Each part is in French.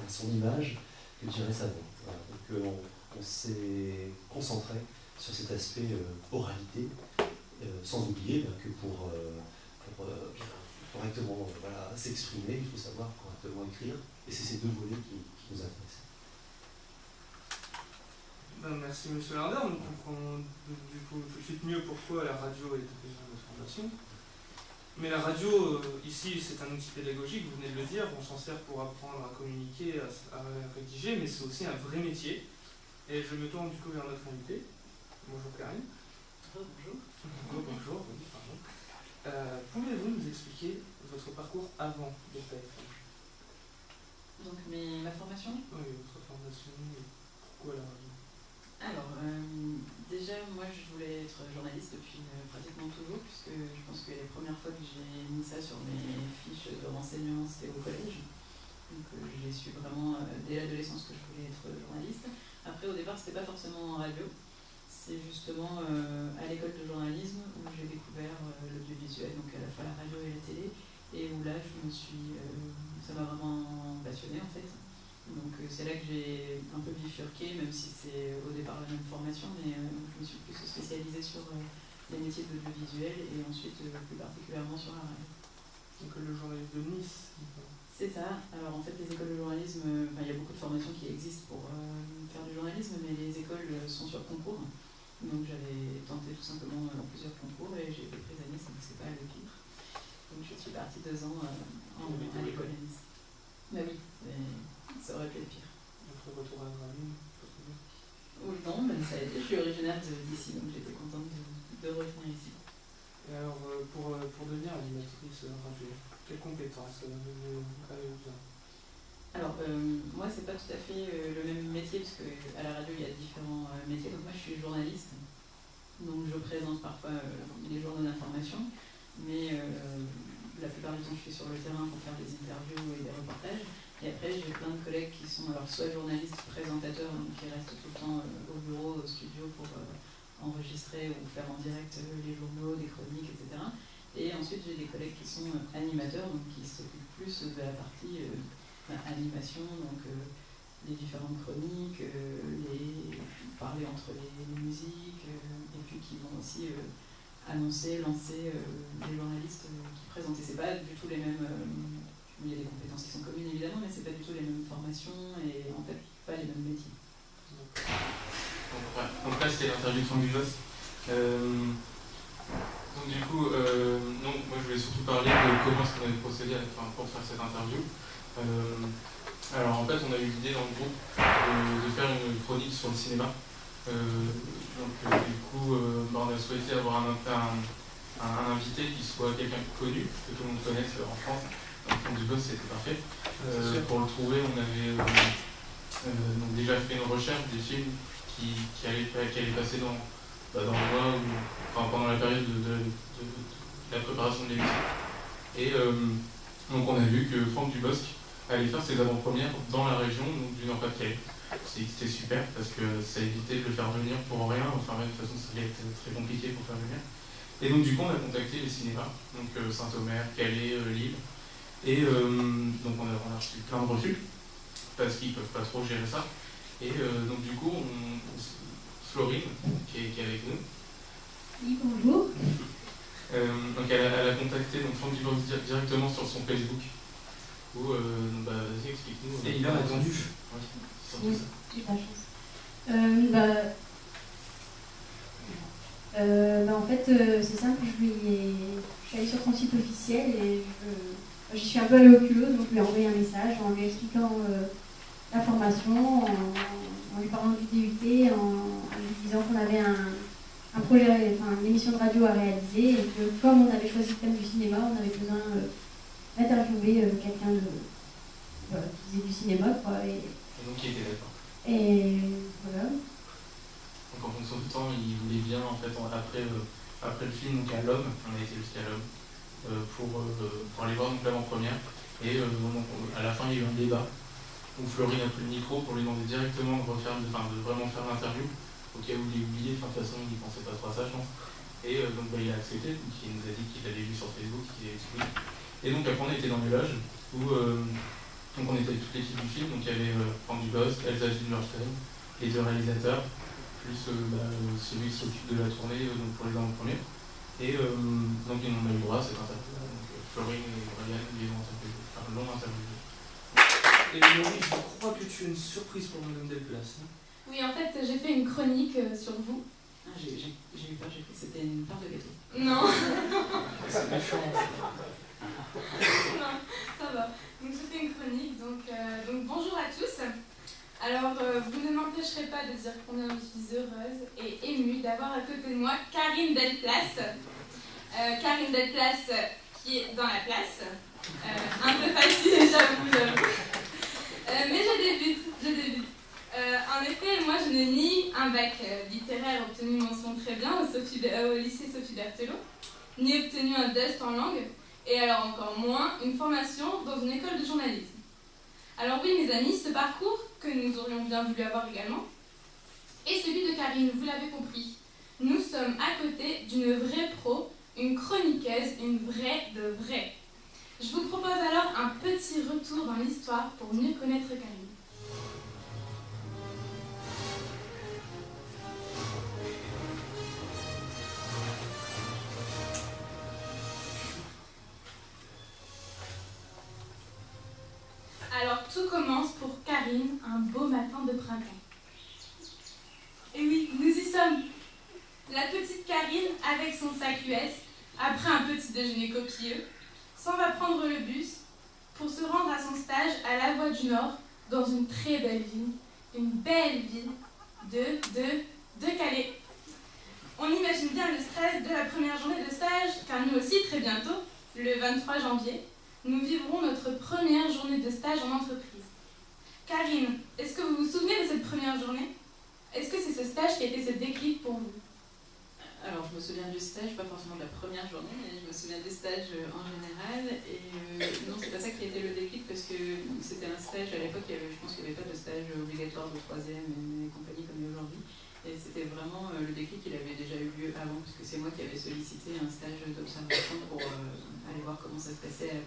son image que de gérer sa voix. Voilà. Donc on s'est concentré sur cet aspect oralité, sans oublier que pour correctement s'exprimer, il faut savoir correctement écrire, et c'est ces deux volets qui nous intéressent. Merci M. Lardin, on comprend du coup tout de suite mieux pourquoi la radio est intégrée à notre formation. Mais la radio, ici, c'est un outil pédagogique, vous venez de le dire, on s'en sert pour apprendre à communiquer, à rédiger, mais c'est aussi un vrai métier. Et je me tourne du coup vers notre invité. Bonjour Karine. Bonjour. Bonjour, oui, pardon. Pouvez-vous nous expliquer votre parcours avant d'être AFM? Donc ma formation? Oui, votre formation, et pourquoi la radio? Alors, déjà, moi je voulais être journaliste depuis pratiquement toujours, puisque je pense que les premières fois que j'ai mis ça sur mes fiches de renseignements, c'était au collège. Donc j'ai su vraiment dès l'adolescence que je voulais être journaliste. Après, au départ, c'était pas forcément en radio. C'est justement à l'école de journalisme où j'ai découvert l'audiovisuel, donc à la fois la radio et la télé, et où là, ça m'a vraiment passionnée en fait. Donc c'est là que j'ai un peu bifurqué, même si c'est au départ la même formation, mais je me suis plus spécialisée sur les métiers de l'audiovisuel et ensuite plus particulièrement sur la radio. L'école de journalisme de Nice. C'est ça. Alors en fait, les écoles de journalisme, il y a beaucoup de formations qui existent pour faire du journalisme, mais les écoles sont sur concours. Donc j'avais tenté tout simplement plusieurs concours et j'ai été prise à Nice, donc c'est pas le pire. Donc je suis partie 2 ans à l'école à Nice. Bah oui, ça aurait pu être pire. Votre retour à Gravelines? Oui, non, mais ça a été. Je suis originaire d'ici, donc j'étais contente de revenir ici. Et alors, pour devenir animatrice radio, quelles compétences avez-vous besoin? Alors, moi, c'est pas tout à fait le même métier, parce qu'à la radio, il y a différents métiers. Donc moi, je suis journaliste, donc je présente parfois les journaux d'information, mais la plupart du temps, je suis sur le terrain pour faire des interviews et des reportages. Et après, j'ai plein de collègues qui sont alors soit journalistes, présentateurs, donc qui restent tout le temps au bureau, au studio pour enregistrer ou faire en direct les journaux, des chroniques, etc. Et ensuite, j'ai des collègues qui sont animateurs, donc qui s'occupent plus de la partie animation, donc les différentes chroniques, parler entre les musiques, et puis qui vont aussi lancer les journalistes qui présentent. Et c'est pas du tout les mêmes. Il y a des compétences qui sont communes évidemment, mais c'est pas du tout les mêmes formations et en fait pas les mêmes métiers. Donc là c'était l'interview de Franck Dubosc. Donc du coup, moi je voulais surtout parler de comment est-ce qu'on avait procédé pour faire cette interview. Alors en fait on a eu l'idée dans le groupe de faire une chronique sur le cinéma. Du coup on a souhaité avoir un invité qui soit quelqu'un de connu, que tout le monde connaisse en France. Franck Dubosc, c'était parfait. Pour le trouver, on avait donc déjà fait une recherche des films qui allaient passer dans le mois pendant la période de la préparation de l'émission. Et donc on a vu que Franck Dubosc allait faire ses avant-premières dans la région du Nord-Pas-de-Calais. C'était super parce que ça évitait de le faire venir pour rien. Enfin, de toute façon, ça allait être très compliqué pour faire venir. Et donc du coup, on a contacté les cinémas, donc Saint-Omer, Calais, Lille. Et donc on a reçu plein de refus parce qu'ils ne peuvent pas trop gérer ça. Et donc du coup, Florine, qui est avec nous. Oui, bonjour. Donc elle a contacté Franck Dubosc directement sur son Facebook. Vas-y, explique-nous. Et il a répondu. Oui, j'ai pas chance. En fait, c'est simple, je suis allée sur son site officiel et j'y suis un peu allée au culot, donc je lui ai envoyé un message en lui expliquant la formation, en lui parlant du DUT, en lui disant qu'on avait un projet, une émission de radio à réaliser et que comme on avait choisi le thème du cinéma, on avait besoin d'interviewer quelqu'un qui faisait du cinéma. Et donc il était d'accord. Et voilà. Donc en fonction du temps, il voulait bien, en fait, après le film, donc à l'Homme, on a été jusqu'à l'Homme, pour aller voir l'avant-première. Et à la fin, il y a eu un débat où Florine a pris le micro pour lui demander directement de vraiment faire l'interview, au cas où il est oublié. De toute façon, il ne pensait pas trop à ça, je pense. Et donc il a accepté, donc il nous a dit qu'il l'avait vu sur Facebook, qu'il avait expliqué. Et donc après, on était dans les loges où Donc on était toute l'équipe du film, donc il y avait Andy Bost, Elsa Gilmerstein, les deux réalisateurs, plus celui qui s'occupe de la tournée donc pour les avant-premières. Et donc ils m'ont eu droit à cet interview. Donc Florine et Brian l'ont interviewé. Et Laurie, je crois que tu as une surprise pour Madame Delplace. Oui, en fait, j'ai fait une chronique sur vous. Ah, j'ai eu peur, j'ai cru que c'était une part de gâteau. Non. C'est méchant. Non, ça va. Donc j'ai fait une chronique, donc bonjour à tous. Alors vous ne m'empêcherez pas de dire combien je suis heureuse et émue d'avoir à côté de moi Karine Delplace. Karine Delplace qui est dans la place. Un peu facile, j'avoue. Mais je débute. En effet, moi je n'ai ni un bac littéraire obtenu mention très bien au lycée Sophie Berthelot, ni obtenu un DUST en langue, et alors encore moins une formation dans une école de journalisme. Alors oui mes amis, ce parcours que nous aurions bien voulu avoir également est celui de Karine, vous l'avez compris. Nous sommes à côté d'une vraie pro, une chroniqueuse, une vraie de vraie. Je vous propose alors un petit retour dans l'histoire pour mieux connaître Karine. Alors tout commence pour Karine un beau matin de printemps. Et oui, nous y sommes. La petite Karine, avec son sac US, après un petit déjeuner copieux, s'en va prendre le bus pour se rendre à son stage à la Voie du Nord, dans une très belle ville, une belle ville de Calais. On imagine bien le stress de la première journée de stage, car nous aussi, très bientôt, le 23 janvier, nous vivrons notre première journée de stage en entreprise. Karine, est-ce que vous vous souvenez de cette première journée? Est-ce que c'est ce stage qui a été ce déclic pour vous? Alors, je me souviens du stage, pas forcément de la première journée, mais je me souviens des stages en général. Et non, c'est pas ça qui a été le déclic, parce que c'était un stage, à l'époque, je pense qu'il n'y avait pas de stage obligatoire de 3e et compagnie comme il y a aujourd'hui. Et c'était vraiment le déclic, il avait déjà eu lieu avant, parce que c'est moi qui avais sollicité un stage d'observation pour aller voir comment ça se passait à la.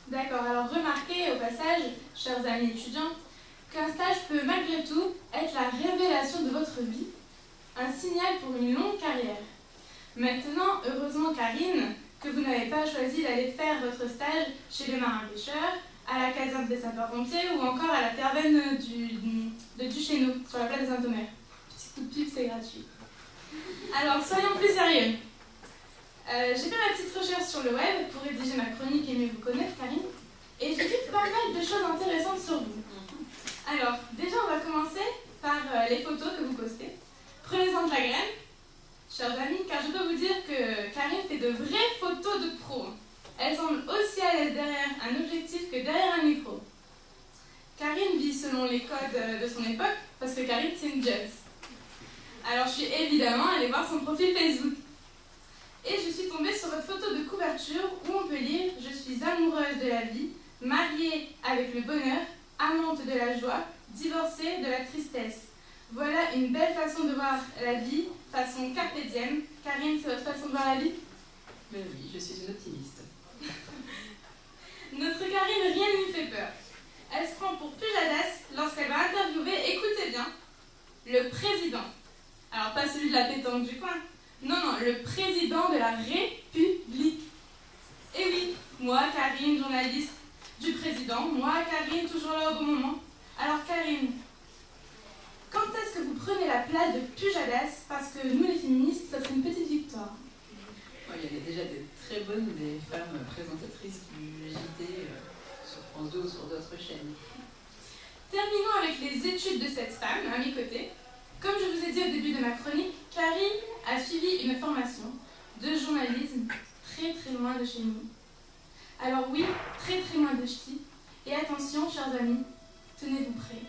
D'accord, alors remarquez au passage, chers amis étudiants, qu'un stage peut malgré tout être la révélation de votre vie, un signal pour une longue carrière. Maintenant, heureusement Karine, que vous n'avez pas choisi d'aller faire votre stage chez les marins-pêcheurs, à la caserne des sapeurs-pompiers ou encore à la taverne de Duchesneau, sur la place des Saint-Omer. Petit coup de pub, c'est gratuit. Alors, soyons plus sérieux. J'ai fait ma petite recherche sur le web pour rédiger ma chronique et mieux vous connaître, Karine, et j'ai vu pas mal de choses intéressantes sur vous. Alors, déjà, on va commencer par les photos que vous postez. Prenez-en de la graine, chers amis, car je peux vous dire que Karine fait de vraies photos de pro. Elle semble aussi à l'aise derrière un objectif que derrière un micro. Karine vit selon les codes de son époque, parce que Karine, c'est une jazz. Alors, je suis évidemment allée voir son profil Facebook. Et je suis tombée sur votre photo de couverture où on peut lire « Je suis amoureuse de la vie, mariée avec le bonheur, amante de la joie, divorcée de la tristesse ». Voilà une belle façon de voir la vie, façon carpe diem. Karine, c'est votre façon de voir la vie? Mais oui, je suis une optimiste. Notre Karine, rien ne lui fait peur. Elle se prend pour Pujadas lorsqu'elle va interviewer, écoutez bien, le président. Alors pas celui de la pétanque du coin. Non, le président de la République. Et oui, moi, Karine, journaliste du président, moi, Karine, toujours là au bon moment. Alors Karine, quand est-ce que vous prenez la place de Pujadas? Parce que nous, les féministes, ça serait une petite victoire. Il y avait déjà des très bonnes des femmes présentatrices du JT sur France 2 ou sur d'autres chaînes. Terminons avec les études de cette femme à mes côtés. Comme je vous ai dit au début de ma chronique, Karine a suivi une formation de journalisme très très loin de chez nous. Alors oui, très très loin de Ch'ti. Et attention, chers amis, tenez-vous prêts.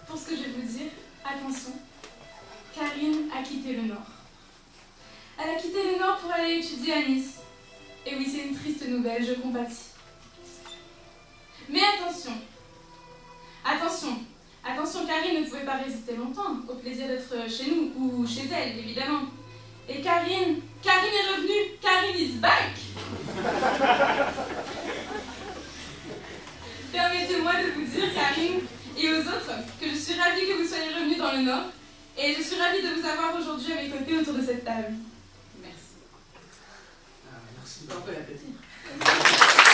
Pour ce que je vais vous dire, attention, Karine a quitté le Nord. Elle a quitté le Nord pour aller étudier à Nice. Et oui, c'est une triste nouvelle, je compatis. Mais attention, Karine ne pouvait pas résister longtemps au plaisir d'être chez nous, ou chez elle, évidemment. Et Karine est revenue, Karine is back. moi de vous dire, Karine, et aux autres, que je suis ravie que vous soyez revenus dans le Nord. Et je suis ravie de vous avoir aujourd'hui à mes côtés autour de cette table. Merci. Merci. On peut l'applaudir.